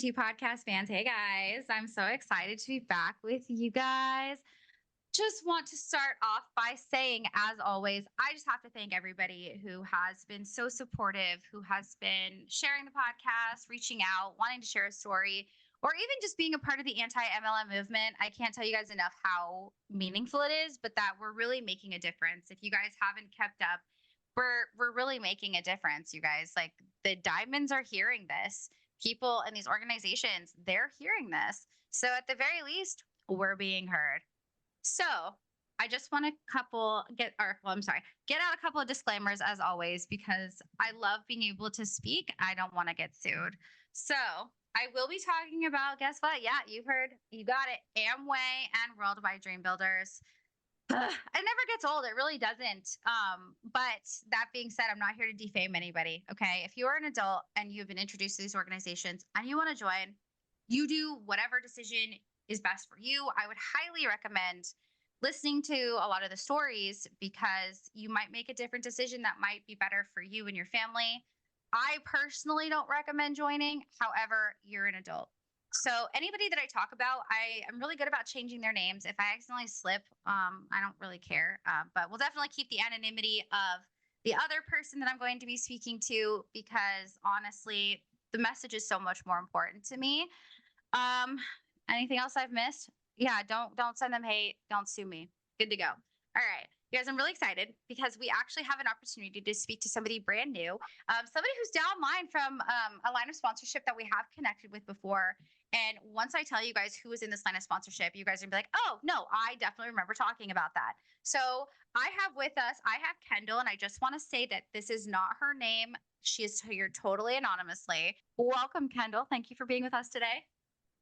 to Podcast Fans. Hey guys, I'm so excited to be back with you guys. Just want to start off by saying, as always, I just have to thank everybody who has been so supportive, who has been sharing the podcast, reaching out, wanting to share a story, or even just being a part of the anti MLM movement. I can't tell you guys enough how meaningful it is, but that we're really making a difference. If you guys haven't kept up, we're really making a difference, you guys. Like the diamonds are hearing this. People in these organizations, they're hearing this. So at the very least, we're being heard. So I just want to get out a couple of disclaimers as always, because I love being able to speak. I don't want to get sued. So I will be talking about, guess what? Yeah, you heard, you got it. Amway and Worldwide Dream Builders. It never gets old. It really doesn't. But that being said, I'm not here to defame anybody. Okay. If you are an adult and you've been introduced to these organizations and you want to join, you do whatever decision is best for you. I would highly recommend listening to a lot of the stories because you might make a different decision that might be better for you and your family. I personally don't recommend joining. However, you're an adult. So anybody that I talk about, I am really good about changing their names. If I accidentally slip, I don't really care. But we'll definitely keep the anonymity of the other person that I'm going to be speaking to because honestly, the message is so much more important to me. Um, Anything else I've missed? Yeah, don't send them hate. Don't sue me. Good to go. All right. You guys, I'm really excited because we actually have an opportunity to speak to somebody brand new, somebody who's downline from a line of sponsorship that we have connected with before. And once I tell you guys who is in this line of sponsorship, you guys are gonna be like, oh, no, I definitely remember talking about that. So I have with us, I have Kendall, and I just want to say that this is not her name. She is here totally anonymously. Welcome, Kendall. Thank you for being with us today.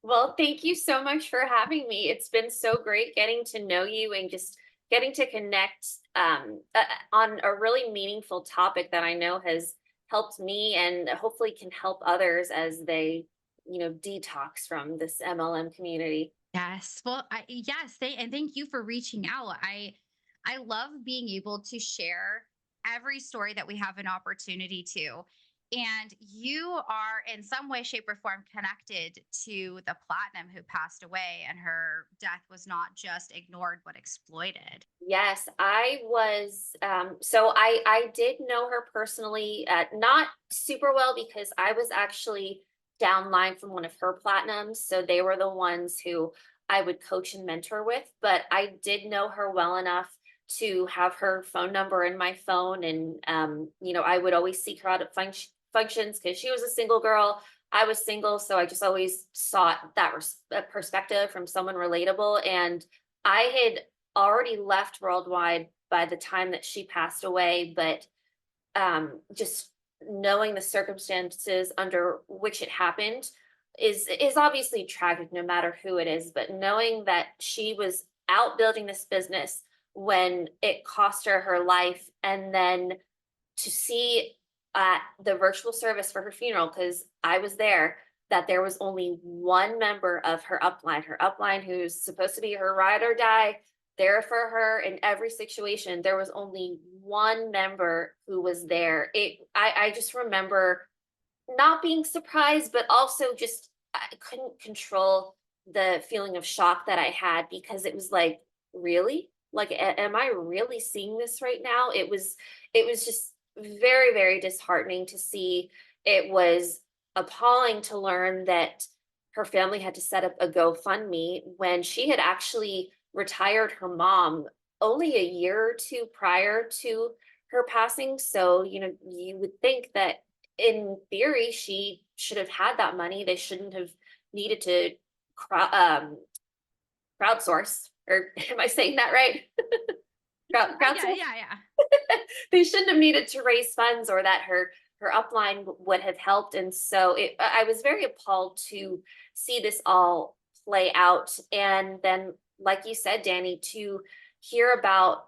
Well, thank you so much for having me. It's been so great getting to know you and just getting to connect on a really meaningful topic that I know has helped me and hopefully can help others as they, detox from this MLM community. Yes. Well, and thank you for reaching out. I love being able to share every story that we have an opportunity to. And you are in some way, shape, or form connected to the platinum who passed away, and her death was not just ignored but exploited. Yes, I was. So I did know her personally, not super well because I was actually downline from one of her platinums. So they were the ones who I would coach and mentor with. But I did know her well enough to have her phone number in my phone, and I would always seek her out at functions because she was a single girl. I was single, so I just always sought that perspective from someone relatable. And I had already left Worldwide by the time that she passed away, but just knowing the circumstances under which it happened is obviously tragic no matter who it is, but knowing that she was out building this business when it cost her her life, and then to see at the virtual service for her funeral, because I was there, that there was only one member of her upline who's supposed to be her ride or die, there for her in every situation. There was only one member who was there. I just remember not being surprised, but also just I couldn't control the feeling of shock that I had because it was like, really? Like, am I really seeing this right now? It was just very, very disheartening to see. It was appalling to learn that her family had to set up a GoFundMe when she had actually retired her mom only a year or two prior to her passing. So, you would think that in theory, she should have had that money. They shouldn't have needed to crowdsource, or am I saying that right? Yeah, Crowdsource. yeah, yeah. They shouldn't have needed to raise funds, or that her upline would have helped. And so I was very appalled to see this all play out. And then, like you said, Danny, to hear about,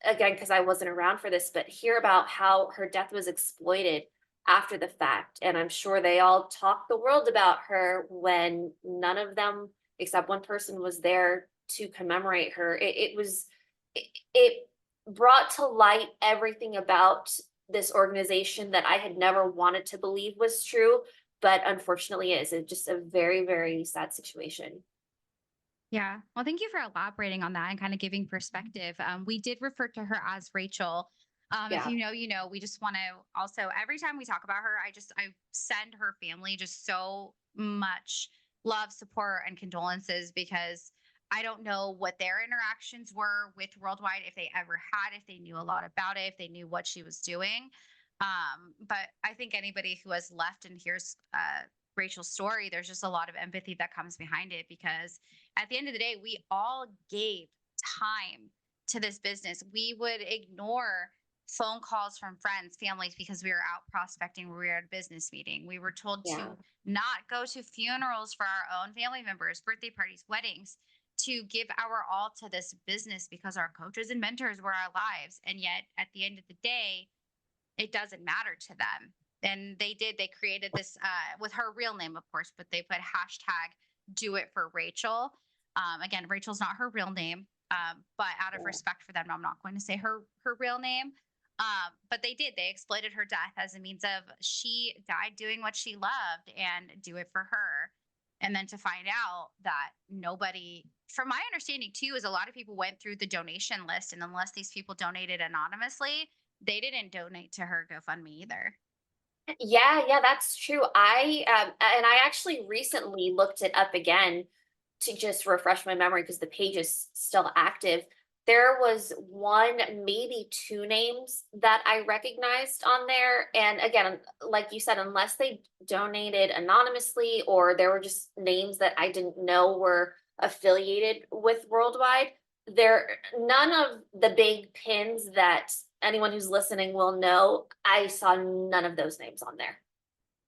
again, because I wasn't around for this, but hear about how her death was exploited after the fact. And I'm sure they all talked the world about her when none of them, except one person, was there to commemorate her. It brought to light everything about this organization that I had never wanted to believe was true, but unfortunately it's just a very, very sad situation. Yeah. Well, thank you for elaborating on that and kind of giving perspective. We did refer to her as Rachel. If Yeah. you know, you know, we just want to also, every time we talk about her, I send her family just so much love, support, and condolences because I don't know what their interactions were with Worldwide, if they ever had, if they knew a lot about it, if they knew what she was doing. But I think anybody who has left and hears Rachel's story, there's just a lot of empathy that comes behind it because at the end of the day, we all gave time to this business. We would ignore phone calls from friends, families, because we were out prospecting, we were at a business meeting. We were told Yeah. to not go to funerals for our own family members, birthday parties, weddings, to give our all to this business because our coaches and mentors were our lives. And yet, at the end of the day, it doesn't matter to them. And they created this with her real name, of course, but they put hashtag do it for Rachel. Again, Rachel's not her real name, but out of Yeah. respect for them, I'm not going to say her real name. But they exploited her death as a means of she died doing what she loved and do it for her. And then to find out that nobody, from my understanding too, is a lot of people went through the donation list, and unless these people donated anonymously, they didn't donate to her GoFundMe either. Yeah, yeah, that's true. And I actually recently looked it up again to just refresh my memory because the page is still active. There was one, maybe two names that I recognized on there. And again, like you said, unless they donated anonymously or there were just names that I didn't know were affiliated with Worldwide, there none of the big pins that anyone who's listening will know, I saw none of those names on there.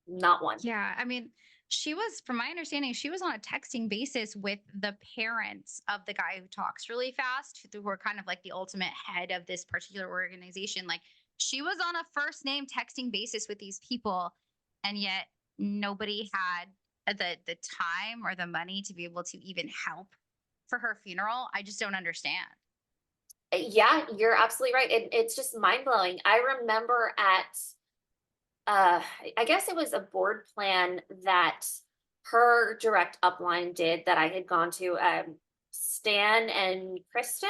Not one. Yeah, I mean, she was, from my understanding, she was on a texting basis with the parents of the guy who talks really fast, who were kind of like the ultimate head of this particular organization. Like, she was on a first name texting basis with these people, and yet nobody had the time or the money to be able to even help for her funeral. I just don't understand. Yeah, you're absolutely right. It's just mind blowing. I remember at I guess it was a board plan that her direct upline did that I had gone to, Stan and Kristen,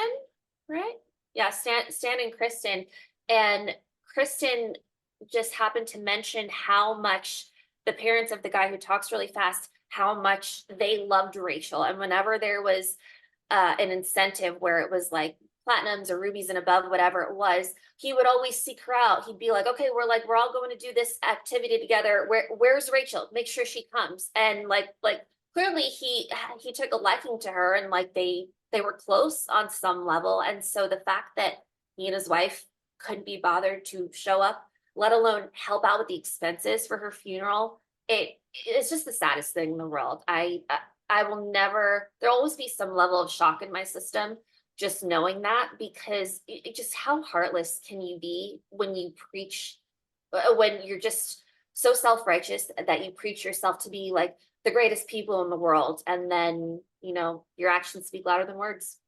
right? Yeah, Stan and Kristen. And Kristen just happened to mention how much the parents of the guy who talks really fast, how much they loved Rachel. And whenever there was an incentive where it was like platinums or rubies and above, whatever it was, he would always seek her out. He'd be like, okay, we're all going to do this activity together. Where's Rachel? Make sure she comes. And like clearly he took a liking to her and like they were close on some level. And so the fact that he and his wife couldn't be bothered to show up, let alone help out with the expenses for her funeral, it's just the saddest thing in the world. I will never, there'll always be some level of shock in my system just knowing that because just how heartless can you be when you preach, when you're just so self-righteous that you preach yourself to be like the greatest people in the world. And then, your actions speak louder than words.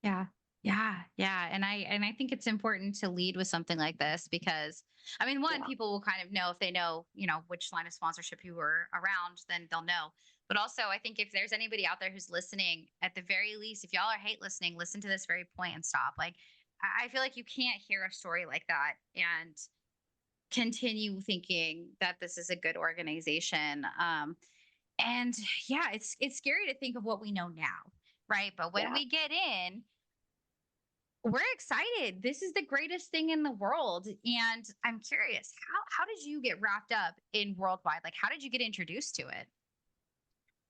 Yeah. Yeah. And I think it's important to lead with something like this because I mean, one, Yeah. people will kind of know if they know, which line of sponsorship you were around, then they'll know. But also I think if there's anybody out there who's listening, at the very least, if y'all are hate listening, listen to this very point and stop. Like I feel like you can't hear a story like that and continue thinking that this is a good organization. And yeah, it's scary to think of what we know now, right? But when Yeah. we get in, we're excited. This is the greatest thing in the world. And I'm curious, how did you get wrapped up in Worldwide? Like how did you get introduced to it?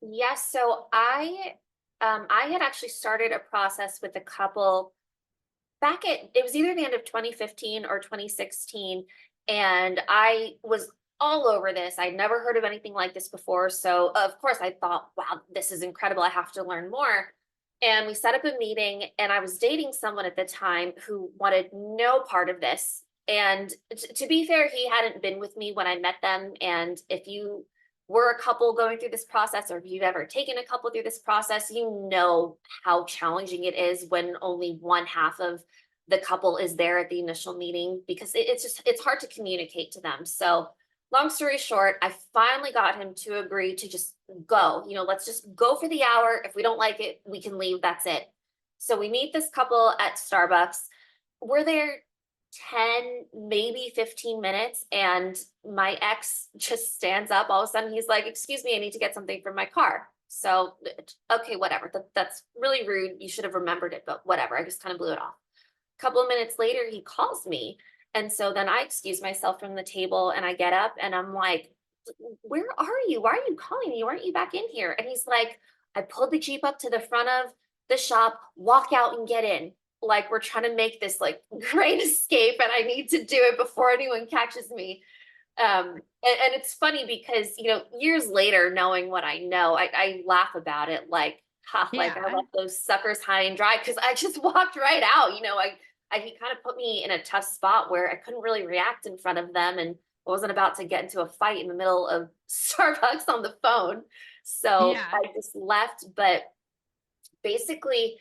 Yes. So I had actually started a process with a couple back at, it was either the end of 2015 or 2016, and I was all over this. I'd never heard of anything like this before, so of course I thought, wow, this is incredible, I have to learn more. And we set up a meeting, and I was dating someone at the time who wanted no part of this. And to be fair, he hadn't been with me when I met them, and if you were a couple going through this process, or if you've ever taken a couple through this process, you know how challenging it is when only one half of the couple is there at the initial meeting because it's hard to communicate to them. So long story short, I finally got him to agree to just go. Let's just go for the hour. If we don't like it, we can leave. That's it. So we meet this couple at Starbucks. We're there 10, maybe 15 minutes. And my ex just stands up. All of a sudden, he's like, "Excuse me, I need to get something from my car." So, okay, whatever. That's really rude. You should have remembered it, but whatever. I just kind of blew it off. A couple of minutes later, he calls me. And so then I excuse myself from the table and I get up and I'm like, "Where are you? Why are you calling me? Why aren't you back in here?" And he's like, "I pulled the Jeep up to the front of the shop, walk out and get in. Like we're trying to make this like great escape and I need to do it before anyone catches me." And it's funny because, years later, knowing what I know, I laugh about it like, ha, like I Yeah. left those suckers high and dry because I just walked right out. He kind of put me in a tough spot where I couldn't really react in front of them and I wasn't about to get into a fight in the middle of Starbucks on the phone. So Yeah. I just left. But basically,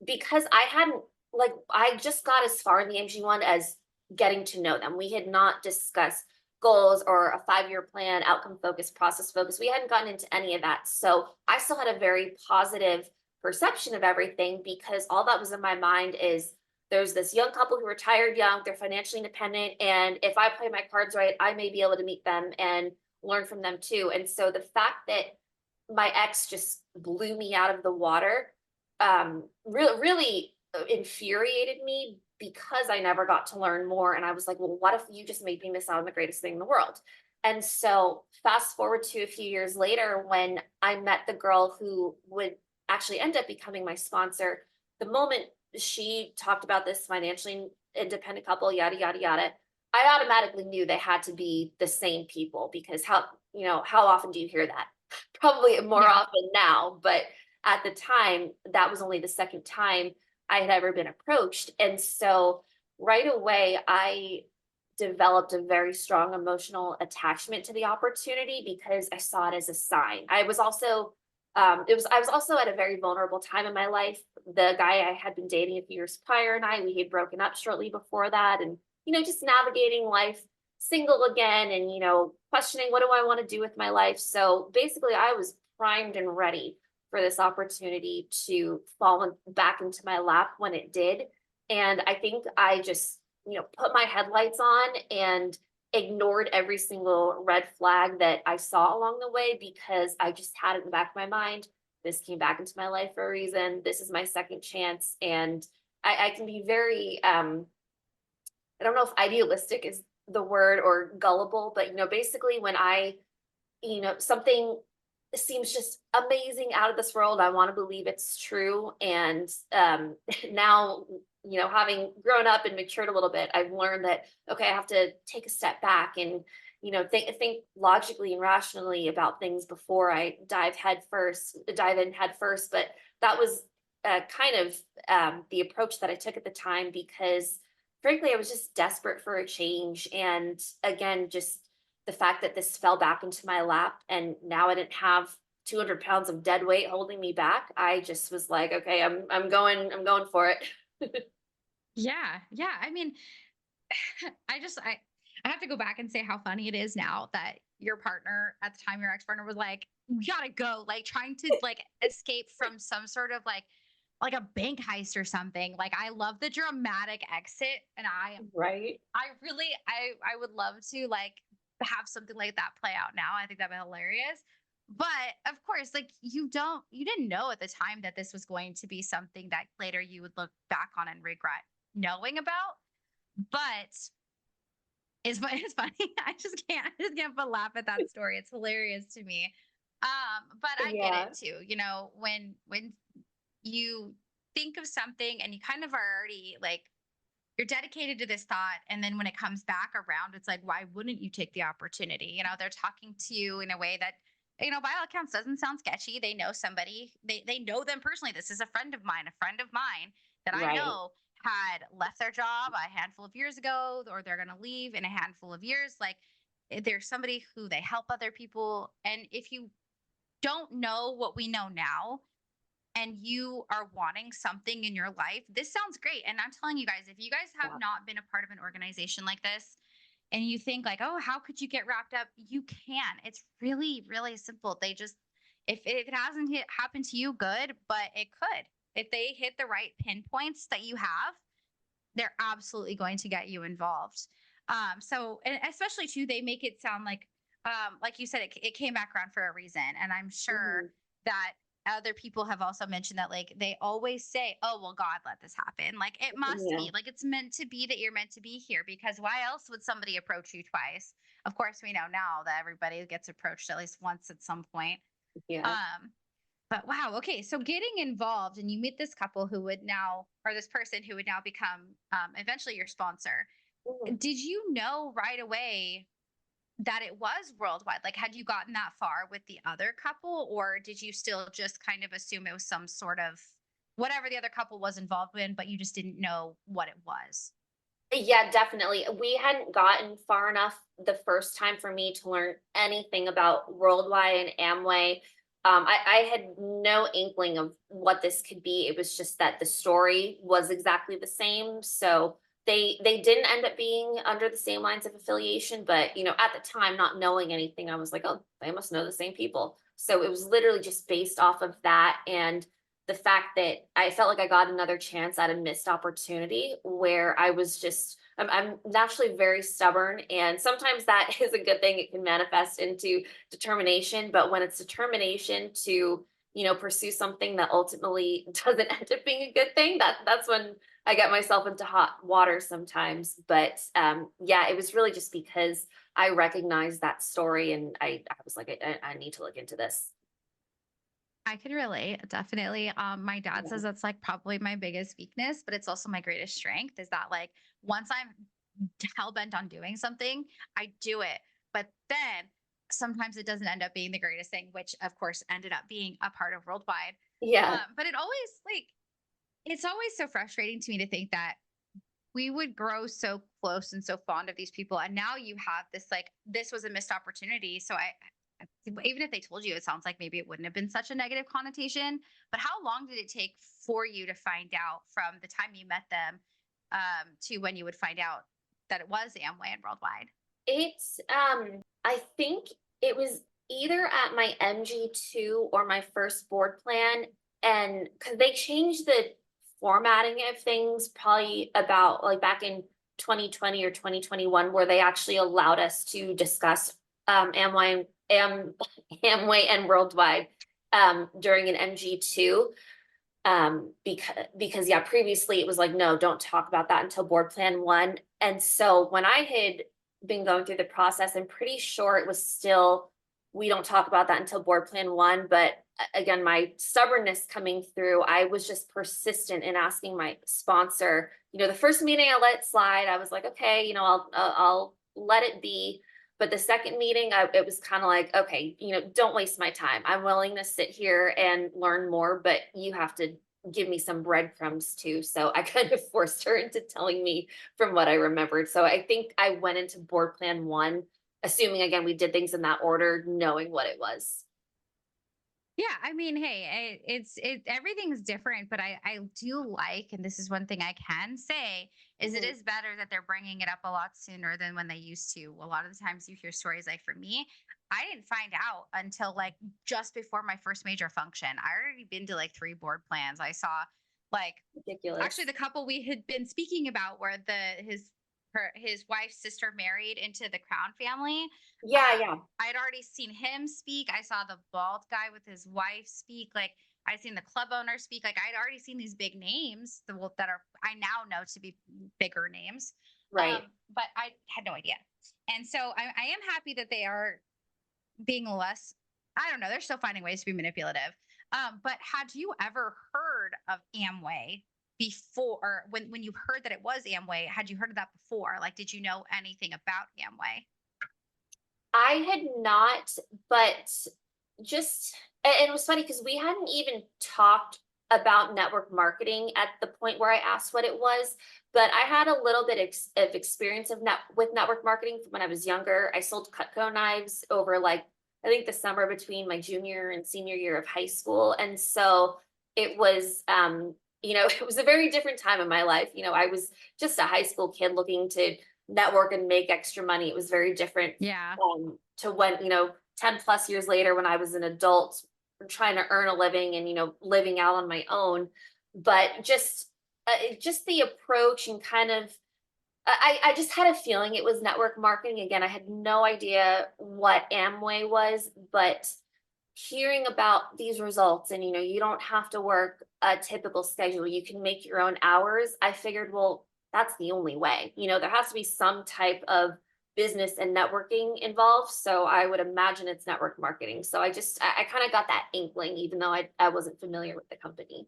because I just got as far in the MG1 as getting to know them. We had not discussed goals or a 5-year plan, outcome focus, process focus. We hadn't gotten into any of that. So I still had a very positive perception of everything because all that was in my mind is there's this young couple who retired young, they're financially independent. And if I play my cards right, I may be able to meet them and learn from them too. And so the fact that my ex just blew me out of the water really infuriated me because I never got to learn more. And I was like, well, what if you just made me miss out on the greatest thing in the world? And so, fast forward to a few years later, when I met the girl who would actually end up becoming my sponsor, the moment she talked about this financially independent couple, yada, yada, yada, I automatically knew they had to be the same people because how often do you hear that? Probably more Yeah. often now, but at the time, that was only the second time I had ever been approached. And so right away, I developed a very strong emotional attachment to the opportunity because I saw it as a sign. I was also at a very vulnerable time in my life. The guy I had been dating a few years prior and we had broken up shortly before that. And, just navigating life single again and, questioning what do I want to do with my life. So basically, I was primed and ready for this opportunity to back into my lap when it did. And I think I just, put my headlights on and ignored every single red flag that I saw along the way because I just had it in the back of my mind. This came back into my life for a reason. This is my second chance. And I can be very, I don't know if idealistic is the word or gullible, but, basically when something seems just amazing out of this world. I want to believe it's true. And now, having grown up and matured a little bit, I've learned that, okay, I have to take a step back and, think logically and rationally about things before I dive in head first. But that was kind of the approach that I took at the time because frankly, I was just desperate for a change. And again, just the fact that this fell back into my lap and now I didn't have 200 pounds of dead weight holding me back. I just was like, okay, I'm going for it. Yeah. Yeah. I mean, I have to go back and say how funny it is now that your partner at the time, your ex-partner was like, "We gotta go," like trying to like escape from some sort of like a bank heist or something. Like I love the dramatic exit and Right. I would love to like have something like that play out now. I think that'd be hilarious. But of course, like you didn't know at the time that this was going to be something that later you would look back on and regret knowing about. But it's funny. I just can't but laugh at that story. It's hilarious to me. But I get Yeah. it too. When you think of something and you kind of are already like you're dedicated to this thought, and then when it comes back around, it's like, why wouldn't you take the opportunity? They're talking to you in a way that, by all accounts doesn't sound sketchy. They know somebody, they know them personally. This is a friend of mine that I Right. know had left their job a handful of years ago, or they're going to leave in a handful of years. Like, there's somebody who they help other people. And if you don't know what we know now, and you are wanting something in your life, this sounds great. And I'm telling you guys, if you guys have Yeah. not been a part of an organization like this, and you think like, oh, how could you get wrapped up? You can. It's really, really simple. They just, if it hasn't happened to you, good, but it could. If they hit the right pinpoints that you have, they're absolutely going to get you involved. So, and especially too, they make it sound like you said, it came back around for a reason. And I'm sure Mhm. that other people have also mentioned that, like, they always say, oh, well, God let this happen. Like, it must Yeah. be, like, it's meant to be that you're meant to be here, because why else would somebody approach you twice? Of course, we know now that everybody gets approached at least once at some point. Yeah. Um, but wow, okay. So getting involved, and you meet this couple who would now, or this person who would now become eventually your sponsor. Mhm. Did you know right away that it was worldwide? Like, had you gotten that far with the other couple, or did you still just kind of assume it was some sort of whatever the other couple was involved in, but you just didn't know what it was? Yeah, definitely. We hadn't gotten far enough the first time for me to learn anything about Worldwide and Amway. I had no inkling of what this could be. It was just that the story was exactly the same. So they didn't end up being under the same lines of affiliation, but at the time, not knowing anything, I was like, oh, they must know the same people. So it was literally just based off of that. And the fact that I felt like I got another chance at a missed opportunity where I was just I'm naturally very stubborn, and sometimes that is a good thing. It can manifest into determination, but when it's determination to pursue something that ultimately doesn't end up being a good thing, that's when I get myself into hot water sometimes. But yeah, it was really just because I recognized that story, and I was like, I need to look into this. I could relate, definitely. My dad Yeah. says that's like probably my biggest weakness, but it's also my greatest strength, is that, like, once I'm hell bent on doing something, I do it. But then sometimes it doesn't end up being the greatest thing, which of course ended up being a part of Worldwide. Yeah. But it's always so frustrating to me to think that we would grow so close and so fond of these people, and now you have this, like, this was a missed opportunity. So even if they told you, it sounds like maybe it wouldn't have been such a negative connotation. But how long did it take for you to find out, from the time you met them to when you would find out that it was Amway and Worldwide? It's I think it was either at my MG2 or my first board plan, and because they changed the formatting of things probably about like back in 2020 or 2021, where they actually allowed us to discuss Amway and Worldwide during an MG2. Because yeah, previously it was like, no, don't talk about that until board plan one. And so when I had been going through the process, I'm pretty sure it was still, we don't talk about that until board plan one. But again, my stubbornness coming through, I was just persistent in asking my sponsor. The first meeting I let slide, I was like, okay, I'll let it be. But the second meeting, it was kind of like, okay, don't waste my time. I'm willing to sit here and learn more, but you have to give me some breadcrumbs too. So I kind of forced her into telling me from what I remembered. So I think I went into board plan one, assuming again we did things in that order, knowing what it was. Yeah, I mean, hey, everything's different, but I do like, and this is one thing I can say, is it Mhm. is better that they're bringing it up a lot sooner than when they used to. A lot of the times you hear stories, like, for me, I didn't find out until like just before my first major function. I already been to like 3 board plans. I saw, like, actually Ridiculous. the couple we had been speaking about, where his wife's sister married into the Crown family. Yeah, yeah, I had already seen him speak. I saw the bald guy with his wife speak. Like, I seen the club owner speak. Like, I'd already seen these big names that are, I now know to be bigger names. right. But I had no idea. And so I am happy that they are being less, I don't know, they're still finding ways to be manipulative. But had you ever heard of Amway before, or when you heard that it was Amway, had you heard of that before? Like, did you know anything about Amway? I had not, but just and it was funny because we hadn't even talked about network marketing at the point where I asked what it was, but I had a little bit of experience with network marketing from when I was younger. I sold Cutco knives over like I think the summer between my junior and senior year of high school, and so it was it was a very different time in my life. I was just a high school kid looking to network and make extra money. It was very different Yeah. to when, 10 plus years later when I was an adult trying to earn a living and, living out on my own. But just the approach and kind of, I just had a feeling it was network marketing. Again, I had no idea what Amway was, but hearing about these results and you don't have to work a typical schedule, you can make your own hours. I figured, well, that's the only way. There has to be some type of business and networking involved, so I would imagine it's network marketing. So I kind of got that inkling, even though I wasn't familiar with the company.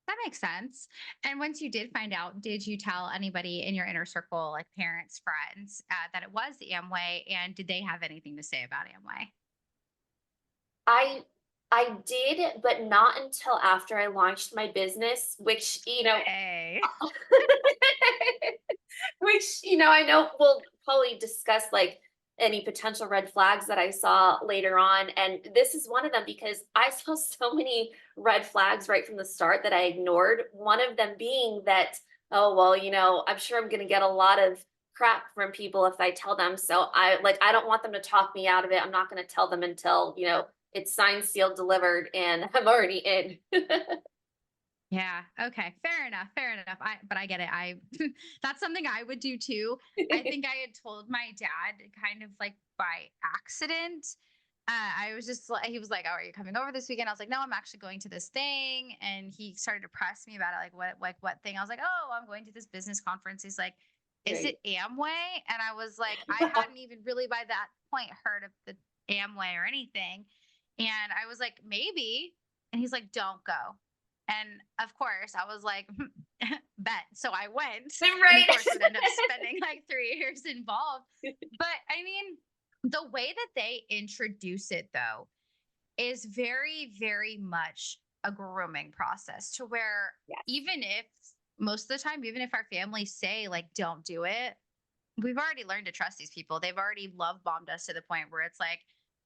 That makes sense. And once you did find out, did you tell anybody in your inner circle, like parents, friends, that it was Amway? And did they have anything to say about Amway? I I did, but not until after I launched my business, which, Hey. which, I know we'll probably discuss like any potential red flags that I saw later on. And this is one of them because I saw so many red flags right from the start that I ignored. One of them being that, oh, well, I'm sure I'm going to get a lot of crap from people if I tell them. So I don't want them to talk me out of it. I'm not going to tell them until, it's signed, sealed, delivered, and I'm already in. Yeah. Okay. Fair enough. Fair enough. But I get it. That's something I would do too. I think I had told my dad kind of like by accident. I was just like, he was like, "Oh, are you coming over this weekend?" I was like, "No, I'm actually going to this thing." And he started to press me about it, what thing? I was like, "Oh, I'm going to this business conference." He's like, "Is Right. it Amway?" And I was like, I hadn't even really by that point heard of the Amway or anything. And I was like, "Maybe." And he's like, "Don't go." And of course, I was like, bet. So I went. And of Right. course, would end up spending like 3 years involved. But I mean, the way that they introduce it, though, is very, very much a grooming process to where Yes. even if most of the time, even if our families say, like, don't do it, we've already learned to trust these people. They've already love bombed us to the point where it's like,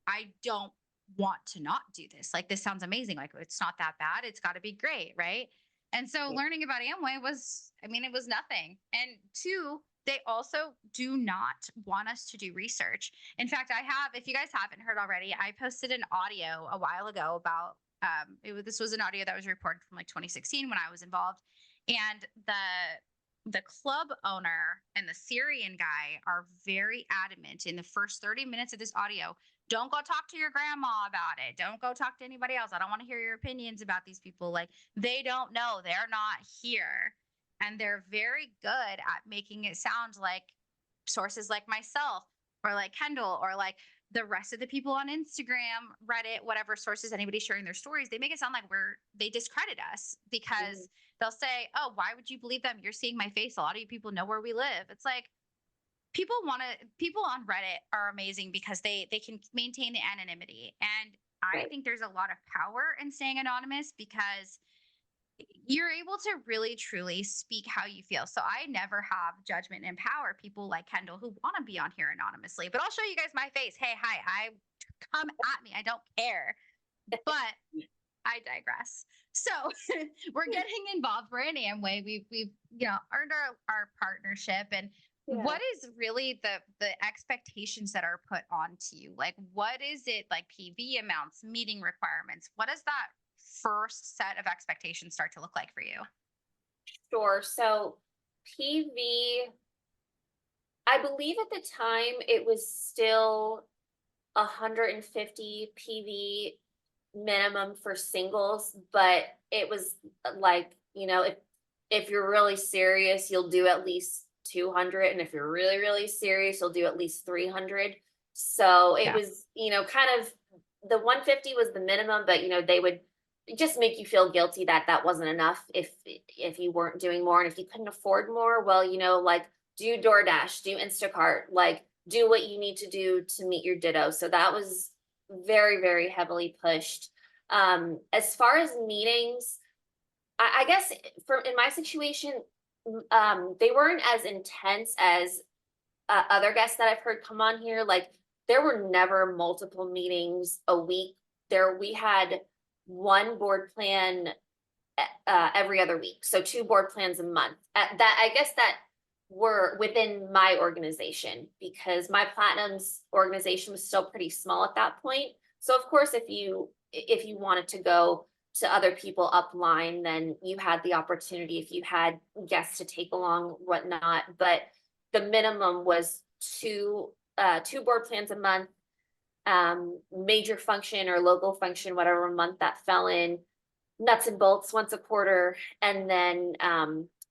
I don't want to not do this. Like, this sounds amazing. Like, it's not that bad. It's got to be great. Right. And so Right. learning about Amway was, I mean, it was nothing. And two, they also do not want us to do research. In fact, if you guys haven't heard already, I posted an audio a while ago about, this was an audio that was recorded from like 2016 when I was involved. And the club owner and the Syrian guy are very adamant in the first 30 minutes of this audio. Don't go talk to your grandma about it. Don't go talk to anybody else. I don't want to hear your opinions about these people. Like, they don't know. They're not here. And they're very good at making it sound like sources like myself or like Kendall or like the rest of the people on Instagram, Reddit, whatever sources, anybody sharing their stories, they make it sound like they discredit us Mhm. because they'll say, "Oh, why would you believe them? You're seeing my face. A lot of you people know where we live." It's like people on Reddit are amazing because they can maintain the anonymity. And I Right. think there's a lot of power in staying anonymous because you're able to really truly speak how you feel. So I never have judgment and power people like Kendall who want to be on here anonymously. But I'll show you guys my face. Hey, hi, come at me. I don't care. But I digress. So we're getting involved. We're in Amway. We've earned our partnership. And Yeah. what is really the expectations that are put onto you? Like, what is it like? PV amounts, meeting requirements. What does that first set of expectations start to look like for you? Sure. So PV, I believe at the time it was still 150 PV minimum for singles, but it was like, if you're really serious, you'll do at least 200, and if you're really really serious, you'll do at least 300. So it Yeah. was, kind of the 150 was the minimum, but they would just make you feel guilty that that wasn't enough if you weren't doing more, and if you couldn't afford more, well, like do DoorDash, do Instacart, like do what you need to do to meet your ditto. So that was very, very heavily pushed. As far as meetings, I guess for in my situation, they weren't as intense as other guests that I've heard come on here. Like there were never multiple meetings a week. We had one board plan every other week, so two board plans a month. That I guess that were within my organization because my platinums organization was still pretty small at that point. So of course, if you wanted to go to other people upline, then you had the opportunity if you had guests to take along, whatnot. But the minimum was two board plans a month, major function or local function, whatever month that fell in, nuts and bolts once a quarter, and then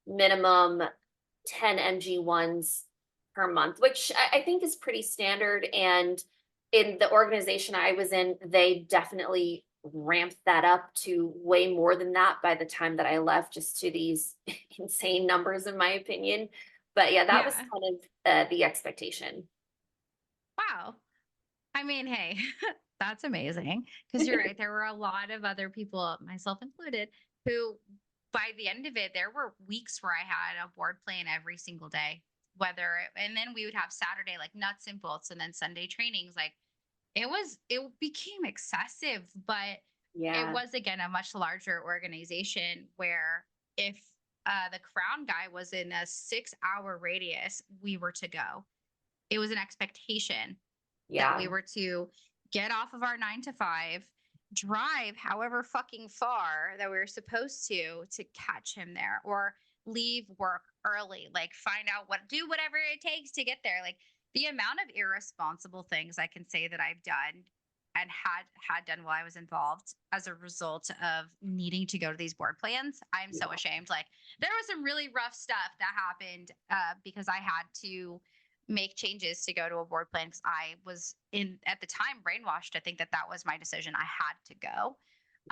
minimum 10 MG1s per month, which I think is pretty standard. And in the organization I was in, they definitely ramped that up to way more than that by the time that I left, just to these insane numbers, in my opinion. But yeah, that was Yeah. kind of the expectation. Wow. I mean, hey, that's amazing. Because you're right. There were a lot of other people, myself included, who by the end of it, there were weeks where I had a board plan every single day. And then we would have Saturday like nuts and bolts, and then Sunday trainings. Like it became excessive, but it Yeah, was again a much larger organization where if the crown guy was in a 6 hour radius, we were to go. It was an expectation that yeah, we were to get off of our 9 to 5, drive however fucking far that we were supposed to catch him there, or leave work early, like find out do whatever it takes to get there. Like the amount of irresponsible things I can say that I've done and had done while I was involved as a result of needing to go to these board plans, I'm so yeah, ashamed. Like there was some really rough stuff that happened because I had to make changes to go to a board plan because I was in at the time brainwashed to think that that was my decision. I had to go.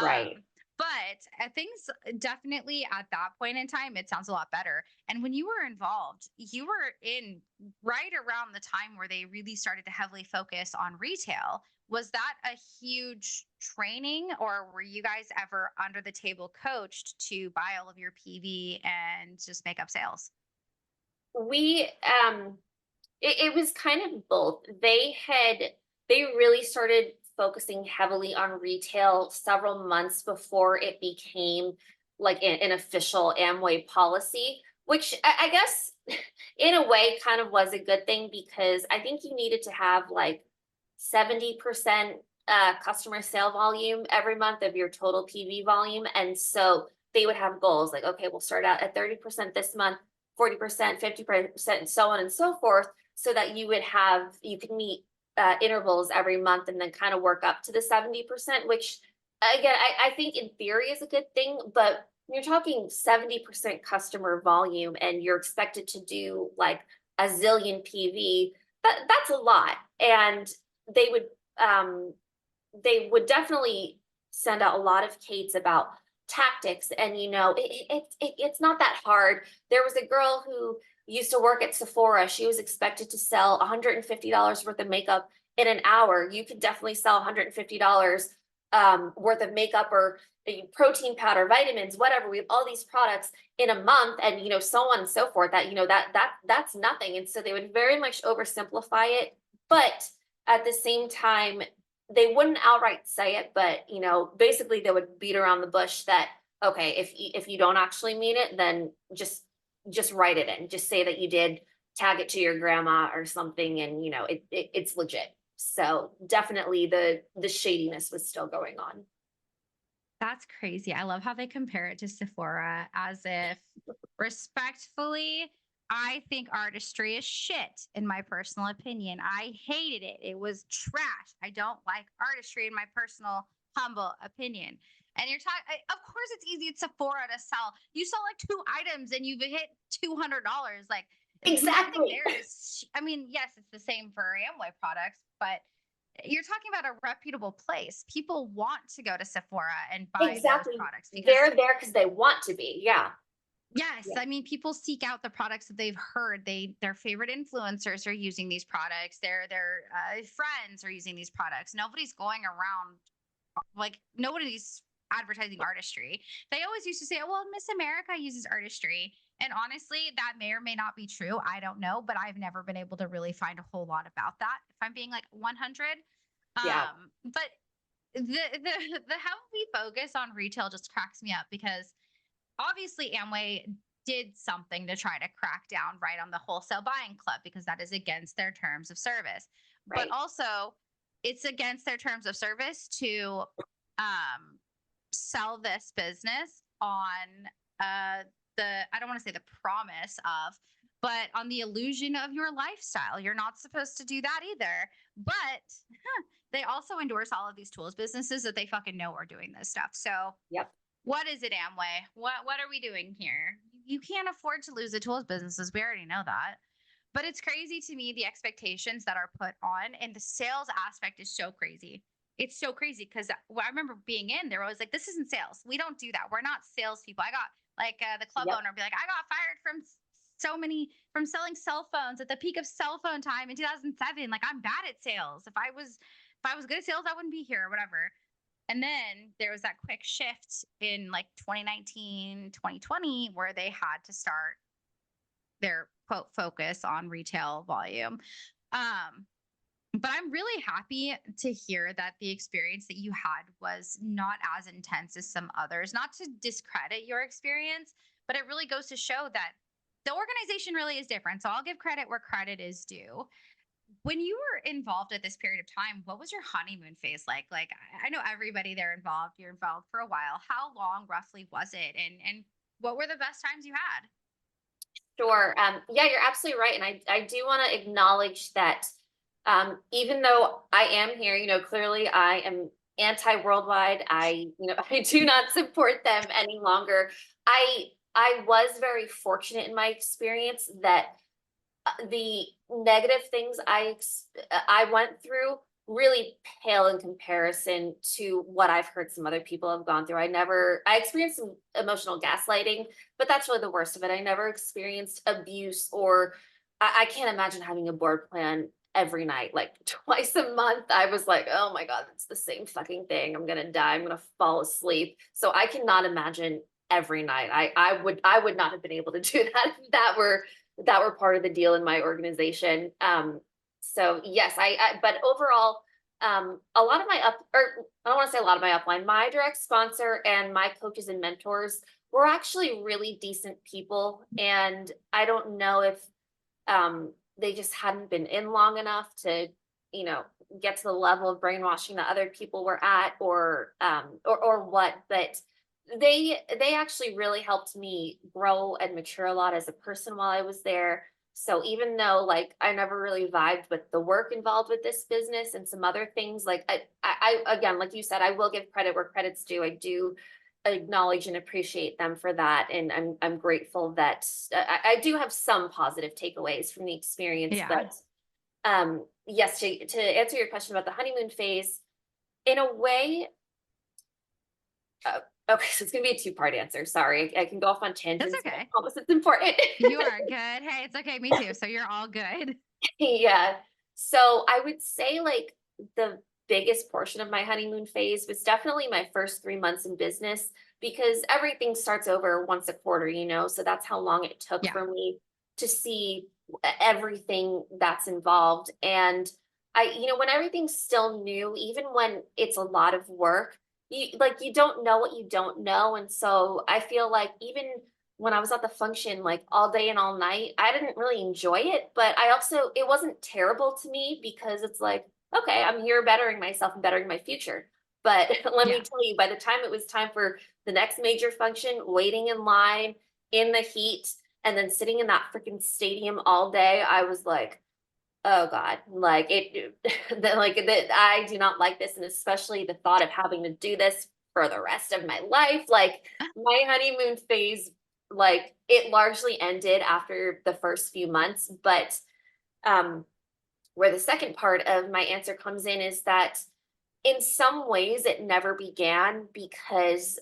right. But things definitely at that point in time, it sounds a lot better. And when you were involved, you were in right around the time where they really started to heavily focus on retail. Was that a huge training, or were you guys ever under the table coached to buy all of your PV and just make up sales? We it was kind of both. They really started focusing heavily on retail several months before it became like an official Amway policy, which I guess in a way kind of was a good thing because I think you needed to have like 70% customer sale volume every month of your total PV volume. And so they would have goals like, okay, we'll start out at 30% this month, 40%, 50%, and so on and so forth, so that you could meet intervals every month and then kind of work up to the 70%, which again, I think in theory is a good thing, but when you're talking 70% customer volume and you're expected to do like a zillion PV, that's a lot. And they would um they would definitely send out a lot of cates about tactics, and it's not that hard. There was a girl who used to work at Sephora. She was expected to sell $150 worth of makeup in an hour. You could definitely sell $150 worth of makeup, or protein powder, vitamins, whatever. We have all these products in a month, and so on and so forth. That that's nothing. And so they would very much oversimplify it, but at the same time, they wouldn't outright say it, but basically they would beat around the bush that, okay, if you don't actually mean it, then just write it in. Just say that you did, tag it to your grandma or something, and it's legit. So definitely the shadiness was still going on. That's crazy. I love how they compare it to Sephora as if respectfully, I think artistry is shit, in my personal opinion. I hated it. It was trash. I don't like artistry, in my personal, humble opinion. And you're talking, of course, it's easy at Sephora to sell. You sell like two items and you've hit $200. Like nothing Exactly. there is, I mean, yes, it's the same for Amway products, but you're talking about a reputable place. People want to go to Sephora and buy those Exactly. products because They're there because they want to be. Yeah. yes, Yeah. I mean people seek out the products that they've heard their favorite influencers are using these products. Their friends are using these products. Nobody's going around like nobody's advertising artistry. They always used to say, oh, well, Miss America uses artistry. And honestly, that may or may not be true. I don't know, but I've never been able to really find a whole lot about that. If I'm being like 100, Yeah. but the heavy focus on retail just cracks me up because obviously Amway did something to try to crack down right on the wholesale buying club because that is against their terms of service. But Right. also, it's against their terms of service to um, sell this business on the, I don't want to say the promise of, but on the illusion of your lifestyle. You're not supposed to do that either. But they also endorse all of these tools businesses that they fucking know are doing this stuff. So Yep. what is it, Amway? What are we doing here? You can't afford to lose the tools businesses. We already know that. But it's crazy to me the expectations that are put on, and the sales aspect is so crazy. It's so crazy because I remember being in there, I was like, "This isn't sales. We don't do that. We're not salespeople." I got like the club Yep. owner be like, "I got fired from so many from selling cell phones at the peak of cell phone time in 2007. Like I'm bad at sales. If I was good at sales, I wouldn't be here or whatever." And then there was that quick shift in like 2019, 2020, where they had to start their quote focus on retail volume. Um, but I'm really happy to hear that the experience that you had was not as intense as some others. Not to discredit your experience, but it really goes to show that the organization really is different. So I'll give credit where credit is due. When you were involved at this period of time, what was your honeymoon phase like? Like I know everybody there involved, you're involved for a while. How long roughly was it? And what were the best times you had? Sure. Yeah, you're absolutely right. And I do want to acknowledge that even though I am here, clearly I am anti-worldwide. I do not support them any longer. I was very fortunate in my experience that the negative things I went through really pale in comparison to what I've heard some other people have gone through. I experienced some emotional gaslighting, but that's really the worst of it. I never experienced abuse, or I can't imagine having a board plan every night, like twice a month. I was like, oh my God, it's the same fucking thing. I'm gonna die. I'm gonna fall asleep. So I cannot imagine every night. I would not have been able to do that if that were part of the deal in my organization. So yes, but overall, a lot of my or I don't want to say a lot of my upline, my direct sponsor and my coaches and mentors were actually really decent people. And I don't know if, they just hadn't been in long enough to, you know, get to the level of brainwashing that other people were at, or what, but they actually really helped me grow and mature a lot as a person while I was there. So even though like I never really vibed with the work involved with this business and some other things, like I again, like you said, I will give credit where credit's due. I do acknowledge and appreciate them for that, and I'm grateful that I do have some positive takeaways from the experience. Yeah. But yes, to answer your question about the honeymoon phase, in a way, uh, okay, so it's gonna be a two-part answer. Sorry, I can go off on That's tangents, but I okay. promise it's important. You are good. Hey, it's okay. Me too. So you're all good. Yeah. So I would say like the biggest portion of my honeymoon phase was definitely my first 3 months in business, because everything starts over once a quarter, so that's how long it took Yeah. for me to see everything that's involved. And when everything's still new, even when it's a lot of work, you don't know what you don't know. And so I feel like even when I was at the function, like all day and all night, I didn't really enjoy it, but it wasn't terrible to me, because it's like, okay, I'm here bettering myself and bettering my future. But let me Yeah. tell you, by the time it was time for the next major function, waiting in line in the heat and then sitting in that freaking stadium all day, I was like, oh God, like that I do not like this. And especially the thought of having to do this for the rest of my life. Like my honeymoon phase, like it largely ended after the first few months. But um where the second part of my answer comes in is that in some ways it never began, because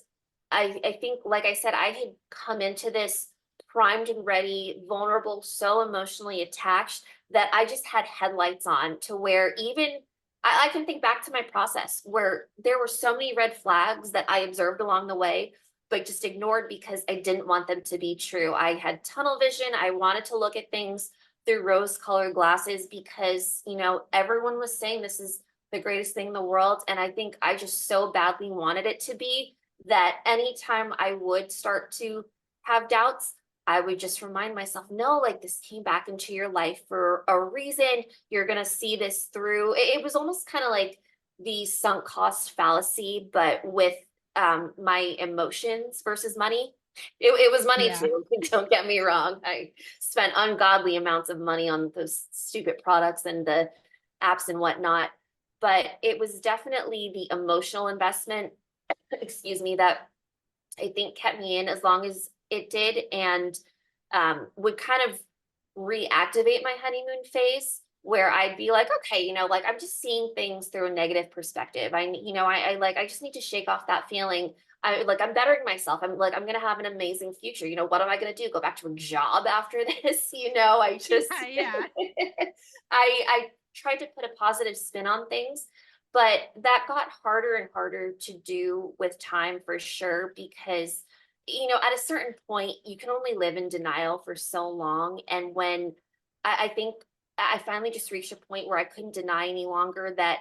I think, like I said, I had come into this primed and ready, vulnerable, so emotionally attached that I just had headlights on, to where even I can think back to my process where there were so many red flags that I observed along the way, but just ignored because I didn't want them to be true. I had tunnel vision. I wanted to look at things through rose colored glasses because, everyone was saying this is the greatest thing in the world. And I think I just so badly wanted it to be that anytime I would start to have doubts, I would just remind myself, no, like this came back into your life for a reason. You're going to see this through. It was almost kind of like the sunk cost fallacy, but with my emotions versus money. It was money Yeah. too. Don't get me wrong. I spent ungodly amounts of money on those stupid products and the apps and whatnot. But it was definitely the emotional investment, excuse me, that I think kept me in as long as it did, and would kind of reactivate my honeymoon phase where I'd be like, okay, like I'm just seeing things through a negative perspective. I just need to shake off that feeling. I'm bettering myself. I'm like, I'm gonna have an amazing future. What am I gonna do? Go back to a job after this? I just Yeah, yeah. I tried to put a positive spin on things, but that got harder and harder to do with time for sure, because at a certain point you can only live in denial for so long. And when I think I finally just reached a point where I couldn't deny any longer that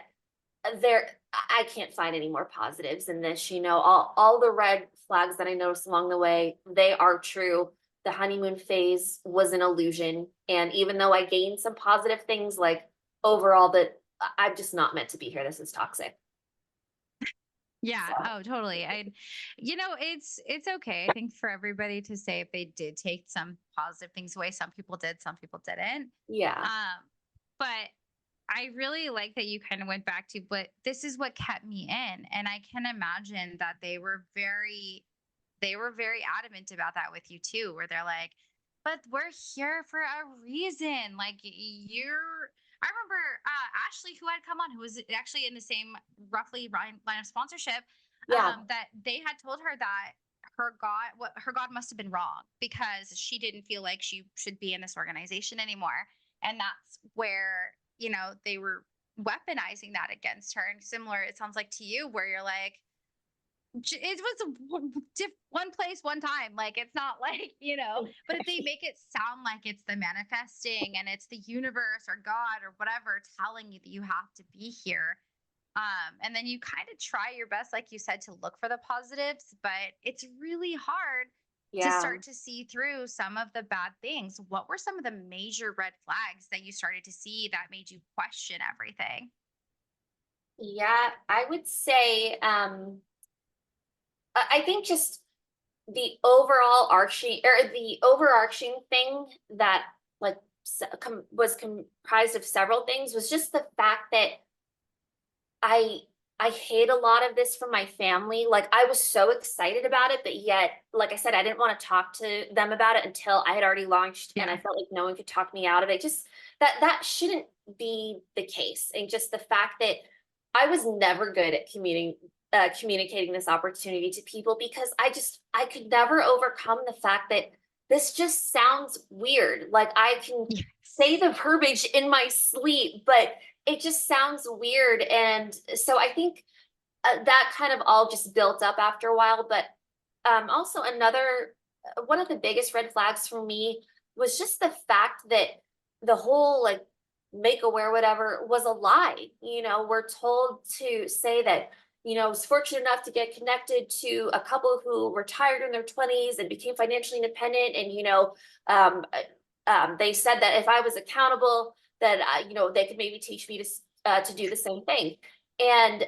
there I can't find any more positives in this. All the red flags that I noticed along the way, they are true. The honeymoon phase was an illusion, and even though I gained some positive things, like overall, that I'm just not meant to be here. This is toxic. Yeah. So Oh, totally. It's okay. I think for everybody to say if they did take some positive things away. Some people did, some people didn't. yeah, But I really like that you kind of went back to, but this is what kept me in. And I can imagine that they were very adamant about that with you too, where they're like, but we're here for a reason. Like you're I remember Ashley, who had come on, who was actually in the same roughly line of sponsorship, yeah, that they had told her that her God must have been wrong because she didn't feel like she should be in this organization anymore. And that's where, they were weaponizing that against her. And similar, it sounds like to you, where you're like, it was one place, one time. Like it's not like, but if they make it sound like it's the manifesting and it's the universe or God or whatever telling you that you have to be here. And then you kind of try your best, like you said, to look for the positives, but it's really hard to yeah. start to see through some of the bad things. What were some of the major red flags that you started to see that made you question everything? Yeah, I would say I think just the overarching thing that like was comprised of several things was just the fact that I I hate a lot of this from my family. Like I was so excited about it, but yet, like I said, I didn't want to talk to them about it until I had already launched, and I Yeah. felt like no one could talk me out of it. Just that shouldn't be the case. And just the fact that I was never good at communicating this opportunity to people, because I could never overcome the fact that this just sounds weird. Like I can say Yes. the verbiage in my sleep, but it just sounds weird. And so I think that kind of all just built up after a while. But also another one of the biggest red flags for me was just the fact that the whole like make aware whatever was a lie. We're told to say that I was fortunate enough to get connected to a couple who retired in their 20s and became financially independent, and um, they said that if I was accountable, that they could maybe teach me to do the same thing. And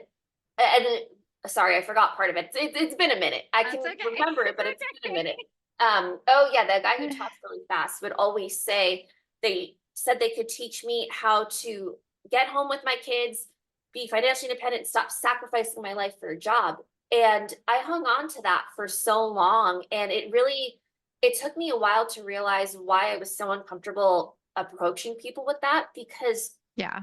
sorry, I forgot part of it. It's been a minute. I can That's okay. remember it, It's but it's been a minute. okay. Oh yeah, the guy who talks really fast would always say they said they could teach me how to get home with my kids, be financially independent, stop sacrificing my life for a job. And I hung on to that for so long, and it took me a while to realize why I was so uncomfortable approaching people with that, because Yeah.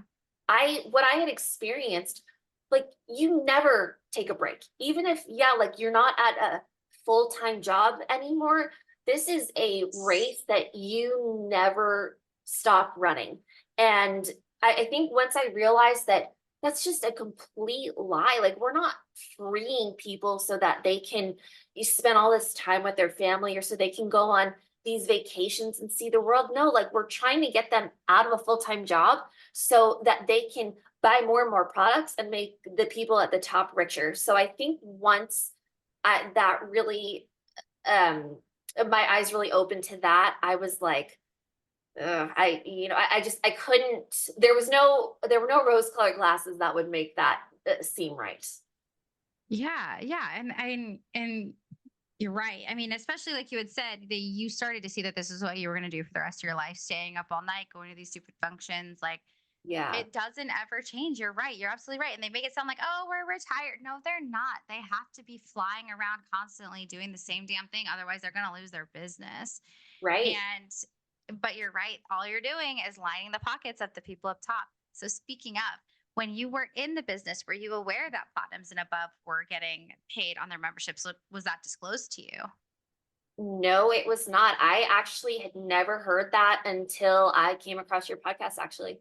what I had experienced, like you never take a break. Even if, yeah, like you're not at a full-time job anymore, this is a race that you never stop running. And I think once I realized that that's just a complete lie. Like we're not freeing people so that they can spend all this time with their family, or so they can go on these vacations and see the world. No, like we're trying to get them out of a full-time job so that they can buy more and more products and make the people at the top richer. So I think once that really um, my eyes really opened to that. I was like, ugh, I just, I couldn't, there were no rose colored glasses that would make that seem right. Yeah, yeah, and you're right. I mean, especially like you had said that you started to see that this is what you were going to do for the rest of your life, staying up all night, going to these stupid functions. Like Yeah. it doesn't ever change. You're right. You're absolutely right. And they make it sound like, oh, we're retired. No, they're not. They have to be flying around constantly doing the same damn thing. Otherwise, they're going to lose their business. Right. And, but you're right. All you're doing is lining the pockets of the people up top. So, speaking of, when you were in the business, were you aware that platinums and above were getting paid on their memberships? Was that disclosed to you? No, it was not. I actually had never heard that until I came across your podcast, actually.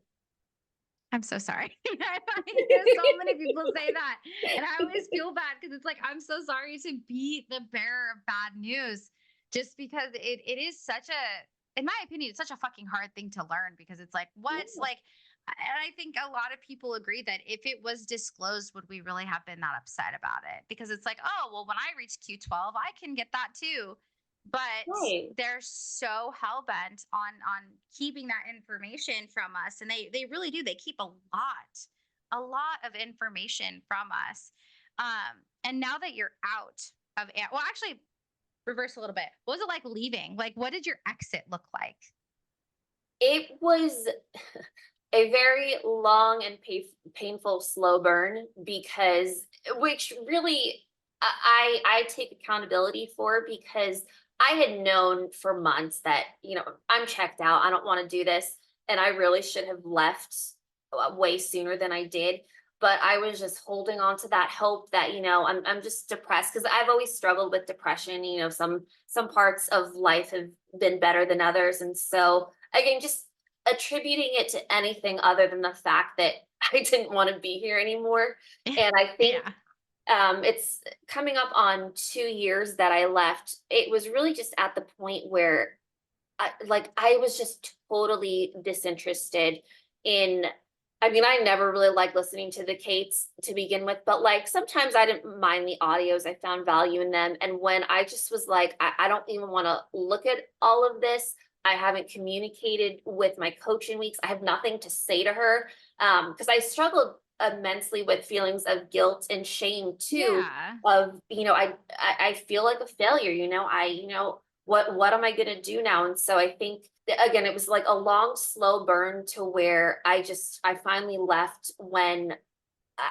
I'm so sorry. I hear so many people say that. And I always feel bad because it's like, I'm so sorry to be the bearer of bad news just because it is such a, in my opinion, it's such a fucking hard thing to learn because it's like, what? Yeah. Like, and I think a lot of people agree that if it was disclosed, would we really have been that upset about it? Because it's like, oh, well, when I reach Q12, I can get that too. But Right. they're so hell bent on keeping that information from us, and they really do. They keep a lot of information from us. And now that you're out of well, actually, reverse a little bit. What was it like leaving? Like, what did your exit look like? It was a very long and painful slow burn because which really I take accountability for because I had known for months that, I'm checked out. I don't want to do this. And I really should have left way sooner than I did. But I was just holding on to that hope that, I'm just depressed because I've always struggled with depression. Some parts of life have been better than others. And so again, just attributing it to anything other than the fact that I didn't want to be here anymore. And I think Yeah. it's coming up on 2 years that I left. It was really just at the point where I was just totally disinterested in. I mean, I never really liked listening to the Kates to begin with, but like sometimes I didn't mind the audios. I found value in them. And when I just was like, I don't even want to look at all of this. I haven't communicated with my coach in weeks. I have nothing to say to her. Because I struggled immensely with feelings of guilt and shame too. Yeah. Of, I feel like a failure, what am I going to do now? And so I think again, it was like a long, slow burn to where I finally left when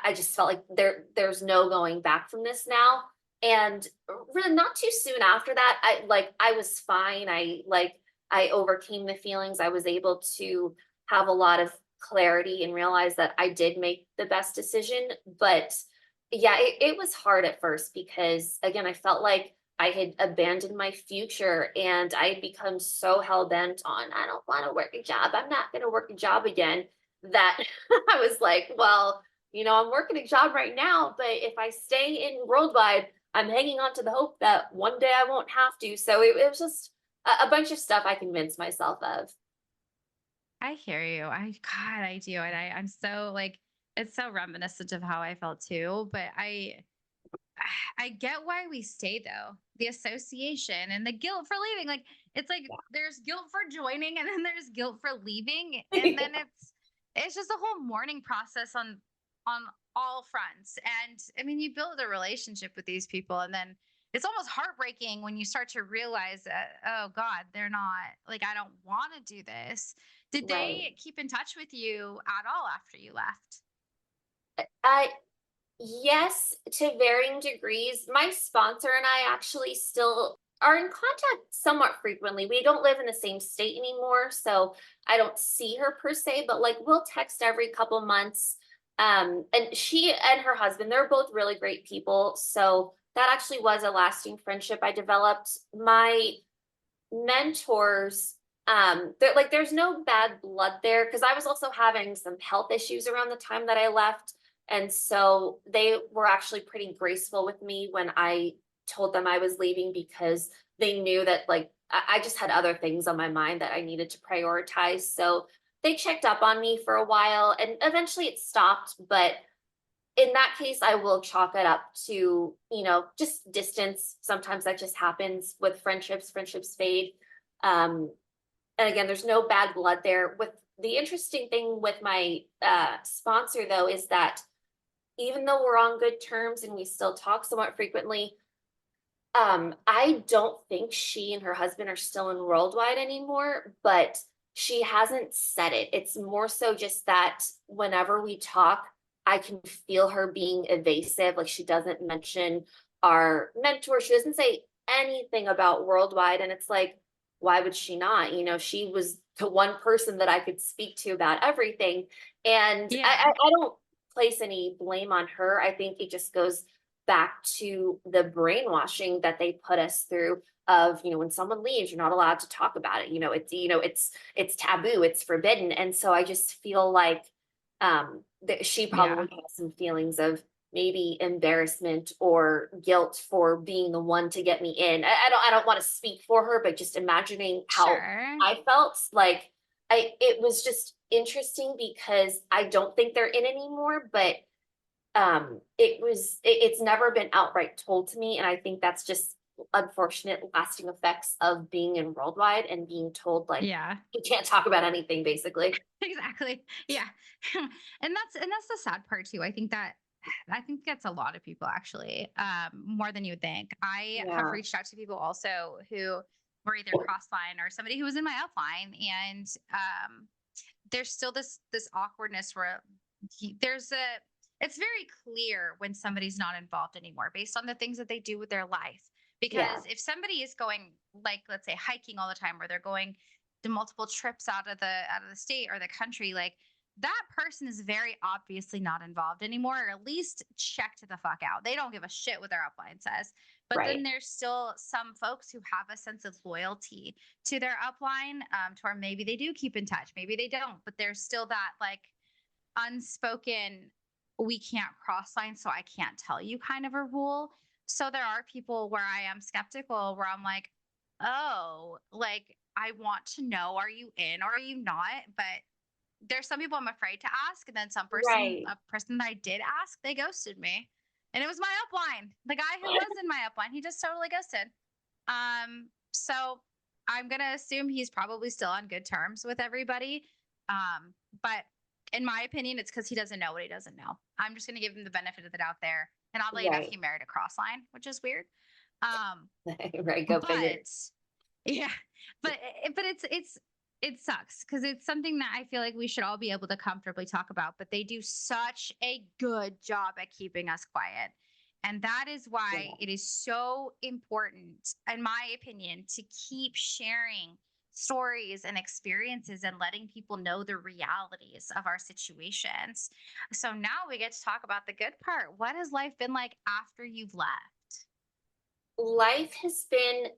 I just felt like there's no going back from this now. And really not too soon after that, I was fine. I overcame the feelings. I was able to have a lot of clarity and realize that I did make the best decision. But yeah, it was hard at first because again, I felt like I had abandoned my future and I had become so hell bent on, I don't want to work a job. I'm not going to work a job again. That I was like, well, I'm working a job right now, but if I stay in worldwide, I'm hanging on to the hope that one day I won't have to. So it was just a bunch of stuff I convinced myself of. I hear you. God, I do. And I'm so like, it's so reminiscent of how I felt too. But I get why we stay though. The association and the guilt for leaving. Like it's like there's guilt for joining and then there's guilt for leaving. And then it's just a whole mourning process on all fronts. And I mean you build a relationship with these people and then it's almost heartbreaking when you start to realize that, oh God, they're not like I don't want to do this. Did Right. they keep in touch with you at all after you left? I Yes, to varying degrees. My sponsor and I actually still are in contact somewhat frequently. We don't live in the same state anymore, so I don't see her per se, but like we'll text every couple months. And she and her husband, they're both really great people. So that actually was a lasting friendship I developed. My mentors, there's no bad blood there because I was also having some health issues around the time that I left. And so they were actually pretty graceful with me when I told them I was leaving because they knew that like I just had other things on my mind that I needed to prioritize. So they checked up on me for a while and eventually it stopped. But in that case, I will chalk it up to, just distance. Sometimes that just happens with friendships. Friendships fade. Um, and again, there's no bad blood there. With the interesting thing with my sponsor, though, is that even though we're on good terms and we still talk somewhat frequently, I don't think she and her husband are still in Worldwide anymore, but she hasn't said it. It's more so just that whenever we talk, I can feel her being evasive. Like she doesn't mention our mentor. She doesn't say anything about Worldwide. And it's like, why would she not? She was the one person that I could speak to about everything. And Yeah. I don't place any blame on her. I think it just goes back to the brainwashing that they put us through of, when someone leaves, you're not allowed to talk about it. It's taboo, it's forbidden. And so I just feel like that she Yeah. probably has some feelings of maybe embarrassment or guilt for being the one to get me in. I don't want to speak for her, but just imagining how Sure. I felt like it was just interesting because I don't think they're in anymore, but it's never been outright told to me, and I think that's just unfortunate lasting effects of being in Worldwide and being told like Yeah. you can't talk about anything basically. Exactly. Yeah. And that's the sad part too. I think that's a lot of people actually, more than you would think. I have Yeah. reached out to people also who were either crossline or somebody who was in my upline, and there's still this awkwardness where there's a it's very clear when somebody's not involved anymore based on the things that they do with their life. Yeah. Because if somebody is going, like, let's say, hiking all the time, or they're going to multiple trips out of the state or the country, like, that person is very obviously not involved anymore, or at least checked the fuck out. They don't give a shit what their upline says. But then Right. there's still some folks who have a sense of loyalty to their upline, to where maybe they do keep in touch, maybe they don't, but there's still that, like, unspoken, we can't cross lines, so I can't tell you kind of a rule. So there are people where I am skeptical, where I'm like, oh, like, I want to know, are you in or are you not? But there's some people I'm afraid to ask. And then Right. a person that I did ask, they ghosted me. And it was my upline. The guy who was in my upline, he just totally ghosted. So I'm gonna assume he's probably still on good terms with everybody. But in my opinion, it's because he doesn't know what he doesn't know. I'm just gonna give him the benefit of the doubt there. And oddly enough, Right. he married a cross line, which is weird. Um, Right. Go figure. but yeah, but it sucks because it's something that I feel like we should all be able to comfortably talk about, but they do such a good job at keeping us quiet. And that is why Yeah. it is so important, in my opinion, to keep sharing stories and experiences and letting people know the realities of our situations. So now we get to talk about the good part. What has life been like after you've left? Life has been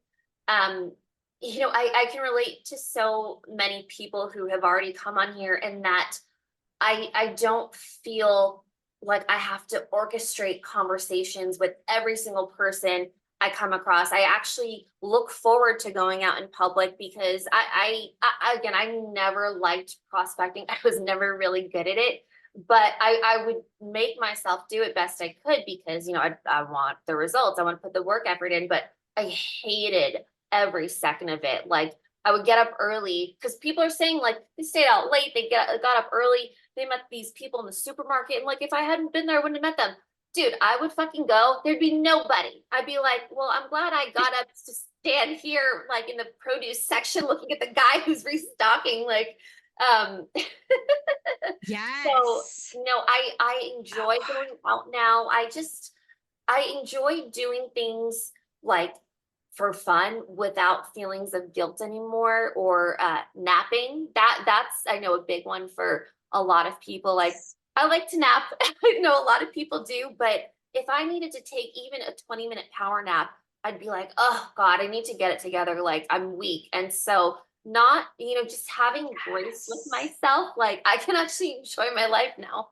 um I can relate to so many people who have already come on here, and that I don't feel like I have to orchestrate conversations with every single person I come across. I actually look forward to going out in public because again, I never liked prospecting. I was never really good at it, but I would make myself do it best I could because I want the results. I want to put the work effort in, but I hated every second of it. Like I would get up early because people are saying like they stayed out late, got up early, they met these people in the supermarket. And like, if I hadn't been there, I wouldn't have met them. Dude, I would fucking go. There'd be nobody. I'd be like, well, I'm glad I got up to stand here, like in the produce section, looking at the guy who's restocking. Like, um, so Yes. no, I enjoy Oh, going out now. I enjoy doing things like for fun without feelings of guilt anymore, or napping. That's I know a big one for a lot of people. Like I like to nap. I know a lot of people do, but if I needed to take even a 20-minute power nap, I'd be like, oh God, I need to get it together. Like I'm weak. And so not, just having grace with yes. myself, like I can actually enjoy my life now.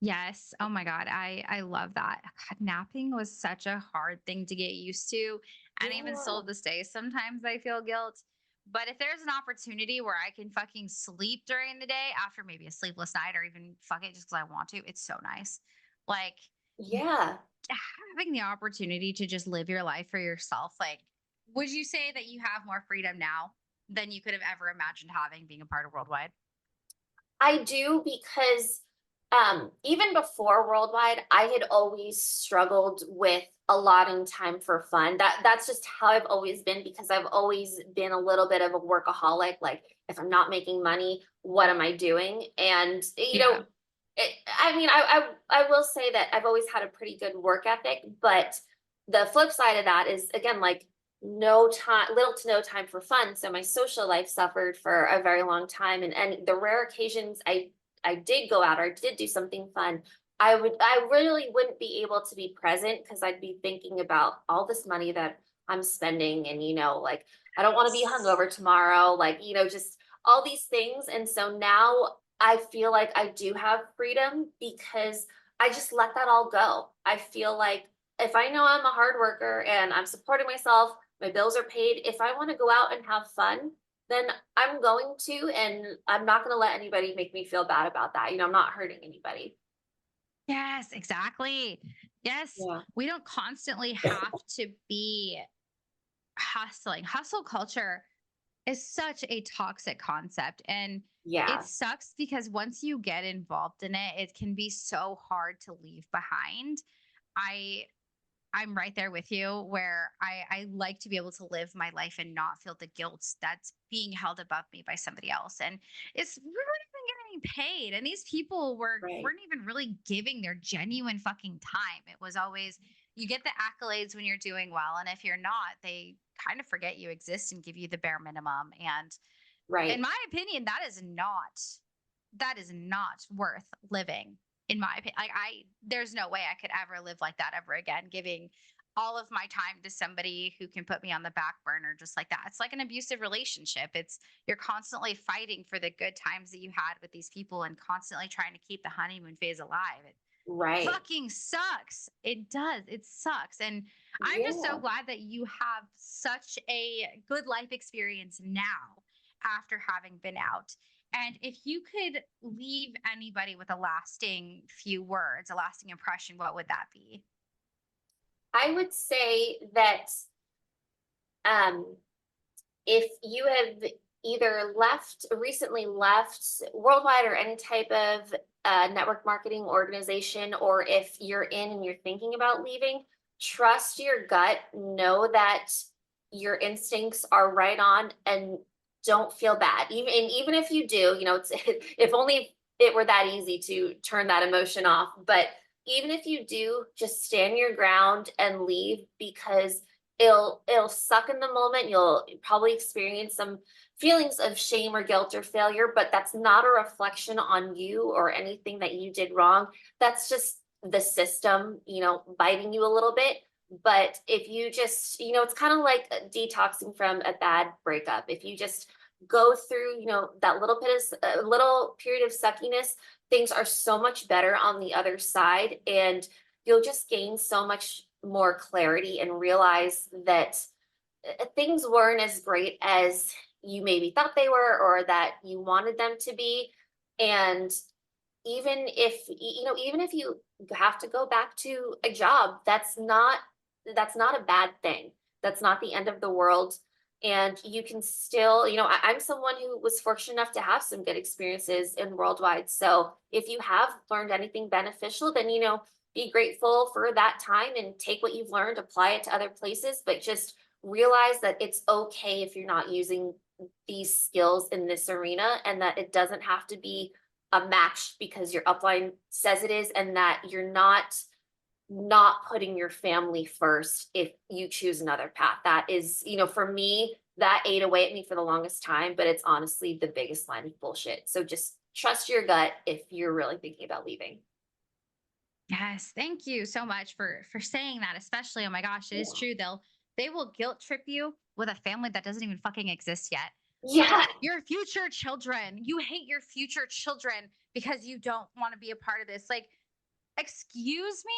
Yes. Oh my God. I love that. God, napping was such a hard thing to get used to. And even still Yeah. to this day, sometimes I feel guilt. But if there's an opportunity where I can fucking sleep during the day after maybe a sleepless night, or even fuck it just because I want to, it's so nice. Like Yeah. having the opportunity to just live your life for yourself. Like, would you say that you have more freedom now than you could have ever imagined having being a part of Worldwide? I do because even before Worldwide, I had always struggled with allotting time for fun. That's just how I've always been because I've always been a little bit of a workaholic. Like if I'm not making money, what am I doing? And Yeah. I mean, I will say that I've always had a pretty good work ethic, but the flip side of that is again like no time, little to no time for fun. So my social life suffered for a very long time, and the rare occasions I did go out or did do something fun, I really wouldn't be able to be present because I'd be thinking about all this money that I'm spending, and like I don't want to be Yes. hungover tomorrow, like just all these things. And so now I feel like I do have freedom because I just let that all go. I feel like if I know I'm a hard worker and I'm supporting myself, my bills are paid. If I want to go out and have fun, then I'm going to, and I'm not going to let anybody make me feel bad about that. I'm not hurting anybody. Yes, exactly. Yes. Yeah. We don't constantly have to be hustling. Hustle culture is such a toxic concept. And it Yeah. sucks because once you get involved in it, it can be so hard to leave behind. I I'm right there with you where I like to be able to live my life and not feel the guilt that's being held above me by somebody else. And it's really even getting paid. And these people Right. weren't even really giving their genuine fucking time. It was always you get the accolades when you're doing well. And if you're not, they kind of forget you exist and give you the bare minimum. And in Right. my opinion, that is not worth living. In my opinion, like there's no way I could ever live like that ever again, giving all of my time to somebody who can put me on the back burner just like that. It's like an abusive relationship. It's you're constantly fighting for the good times that you had with these people and constantly trying to keep the honeymoon phase alive. It Right. fucking sucks. It does. It sucks. And I'm just so Yeah. glad that you have such a good life experience now after having been out. And if you could leave anybody with a lasting few words, a lasting impression, what would that be? I would say that um if you have either recently left Worldwide or any type of network marketing organization, or if you're in and you're thinking about leaving, trust your gut. Know that your instincts are right on, and don't feel bad. Even if you do, it's if only it were that easy to turn that emotion off. But even if you do, just stand your ground and leave because it'll suck in the moment. You'll probably experience some feelings of shame or guilt or failure, but that's not a reflection on you or anything that you did wrong. That's just the system, biting you a little bit. But if you just, it's kind of like detoxing from a bad breakup. If you just go through, that little period of suckiness, things are so much better on the other side, and you'll just gain so much more clarity and realize that things weren't as great as you maybe thought they were or that you wanted them to be. And even if you have to go back to a job, that's not a bad thing. That's not the end of the world. And you can still, I'm someone who was fortunate enough to have some good experiences in Worldwide. So if you have learned anything beneficial, then be grateful for that time and take what you've learned, apply it to other places, but just realize that it's okay if you're not using these skills in this arena, and that it doesn't have to be a match because your upline says it is, and that you're not putting your family first if you choose another path. That is, for me, that ate away at me for the longest time, but it's honestly the biggest line of bullshit. So just trust your gut if you're really thinking about leaving. Yes, thank you so much for saying that. Especially, oh my gosh, it is Yeah. true. They will guilt trip you with a family that doesn't even fucking exist yet. Like Yeah. your future children, you hate your future children because you don't want to be a part of this. Like, excuse me,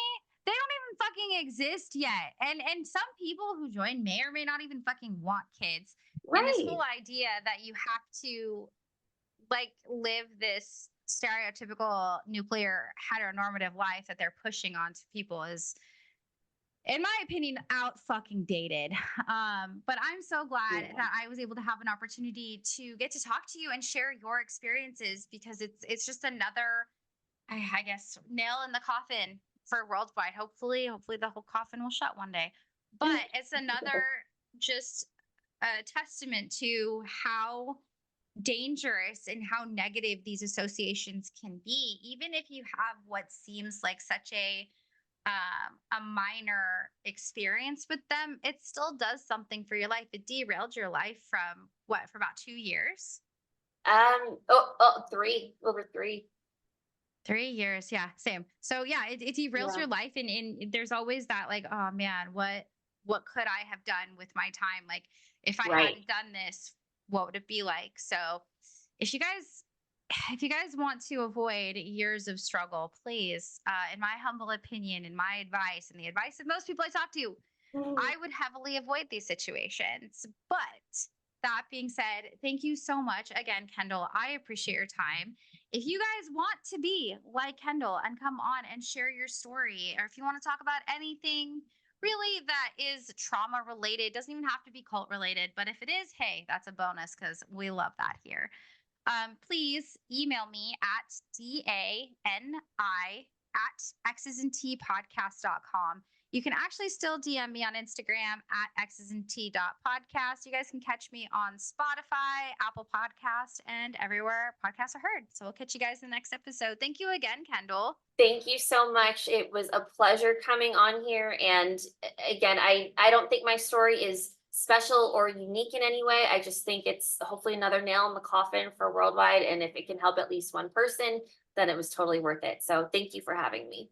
they don't even fucking exist yet. And some people who join may or may not even fucking want kids. And this whole Right. idea that you have to like live this stereotypical nuclear heteronormative life that they're pushing onto people is, in my opinion, out fucking dated. But I'm so glad Yeah. that I was able to have an opportunity to get to talk to you and share your experiences, because it's just another, I guess, nail in the coffin for worldwide. Hopefully the whole coffin will shut one day. But it's another just a testament to how dangerous and how negative these associations can be, even if you have what seems like such a minor experience with them. It still does something for your life. It derailed your life from what, for about 2 years? Three, over three. 3 years, yeah, same. So yeah, it derails Yeah. your life, and there's always that, like, oh man, what could I have done with my time? Like, if I Right. hadn't done this, what would it be like? So if you guys if you guys want to avoid years of struggle, please, in my humble opinion and my advice and the advice of most people I talk to, Mhm. I would heavily avoid these situations. But that being said, thank you so much again, Kendall. I appreciate your time. If you guys want to be like Kendall and come on and share your story, or if you want to talk about anything really that is trauma related, doesn't even have to be cult related, but if it is, hey, that's a bonus because we love that here. Please email me at DANI at exesandtpodcast.com. You can actually still DM me on Instagram at exesandt.podcast. You guys can catch me on Spotify, Apple Podcast, and everywhere podcasts are heard. So we'll catch you guys in the next episode. Thank you again, Kendall. Thank you so much. It was a pleasure coming on here. And again, I don't think my story is special or unique in any way. I just think it's hopefully another nail in the coffin for worldwide. And if it can help at least one person, then it was totally worth it. So thank you for having me.